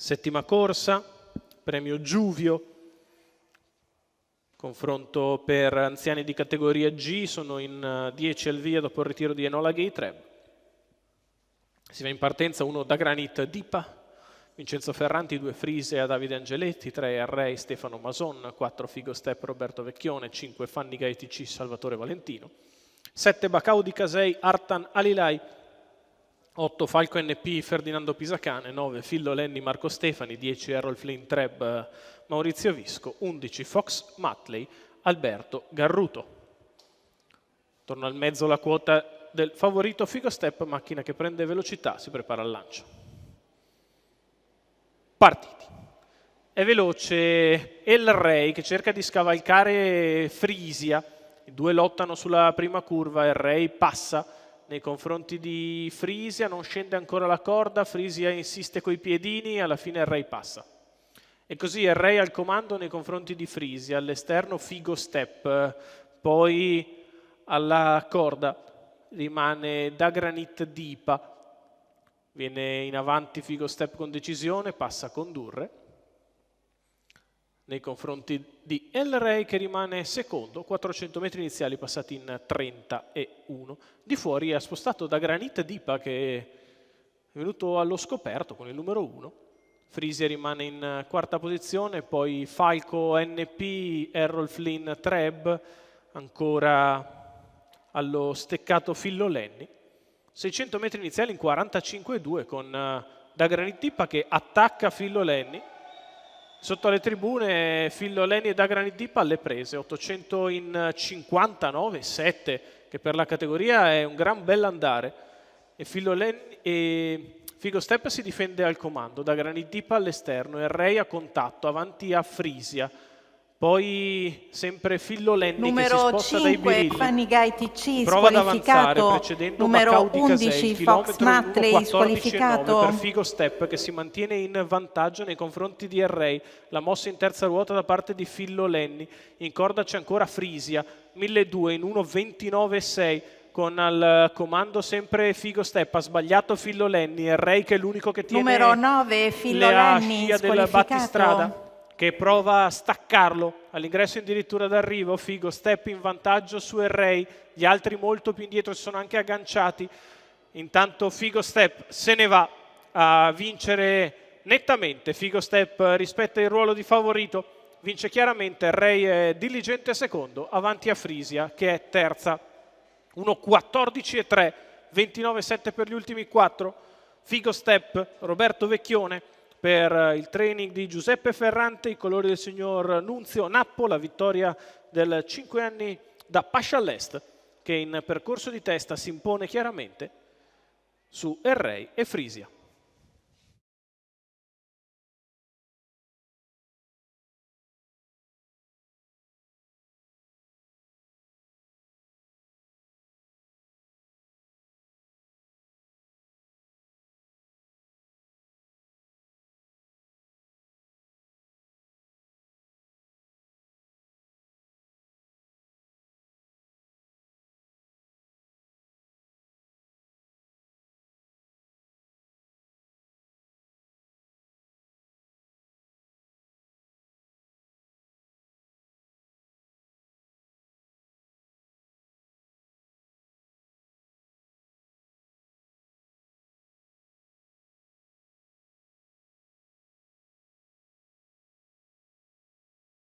Settima corsa, premio Giuvio, confronto per anziani di categoria G, sono in 10 al via dopo il ritiro di Enola Gay Treb. Si va in partenza 1 da Granit Dipa, Vincenzo Ferranti, 2 Frise a Davide Angeletti, 3 Array Stefano Mason, 4 Figo Step Roberto Vecchione, 5 Fanny Gaetici Salvatore Valentino, 7 Bacau di Casei Artan Alilai, 8 Falco NP Ferdinando Pisacane, 9 Fillo Lenni Marco Stefani, 10 Errol Flynn Treb Maurizio Visco, 11 Fox Matley Alberto Garruto. Torna al mezzo la quota del favorito Figo Step, macchina che prende velocità, si prepara al lancio. Partiti. È veloce El Rey che cerca di scavalcare Frisia, i due lottano sulla prima curva, El Rey passa nei confronti di Frisia, non scende ancora la corda, Frisia insiste coi piedini, alla fine El Rey passa. E così El Rey al comando nei confronti di Frisia, all'esterno Figo Step, poi alla corda rimane Da Granit Dipa, viene in avanti Figo Step con decisione, passa a condurre nei confronti di El Rey che rimane secondo, 400 metri iniziali passati in 31. Di fuori ha spostato Da Granit Dipa che è venuto allo scoperto con il numero 1. Frisia rimane in quarta posizione, poi Falco NP, Errol Flynn Treb, ancora allo steccato Fillo Lenni. 600 metri iniziali in 45,2 con Da Granit Dipa che attacca Fillo Lenni. Sotto alle tribune Fillo Lenni e Da Granit Dipa alle prese, 800 in 59,7 che per la categoria è un gran bell'andare. E Fillo Lenni e Figo Step si difende al comando, Da Granit Dipa all'esterno, El Rey a contatto, avanti a Frisia. Poi sempre Fillo Lenni numero che si sposta dai 5, birilli, Fanny Gaetici prova ad avanzare squalificato, precedendo numero Bacau di 11 Casei, Fox Matley 14,9 squalificato, per Figo Step che si mantiene in vantaggio nei confronti di El Rey. La mossa in terza ruota da parte di Fillo Lenni, in corda c'è ancora Frisia, 1200 in 1,29,6 con al comando sempre Figo Step, ha sbagliato Fillo Lenni, El Rey che è l'unico che tiene numero 9 Fillo Lenni scia del battistrada squalificato, che prova a staccarlo all'ingresso addirittura d'arrivo. Figo Step in vantaggio su El Rey, gli altri molto più indietro si sono anche agganciati. Intanto Figo Step se ne va a vincere nettamente. Figo Step rispetta il ruolo di favorito, vince chiaramente. El Rey è diligente secondo, avanti a Frisia che è terza, 1,14,3, 29,7 per gli ultimi 4. Figo Step, Roberto Vecchione per il training di Giuseppe Ferrante, i colori del signor Nunzio Nappo, la vittoria del 5 anni da Pascia all'Est che in percorso di testa si impone chiaramente su El Rey e Frisia.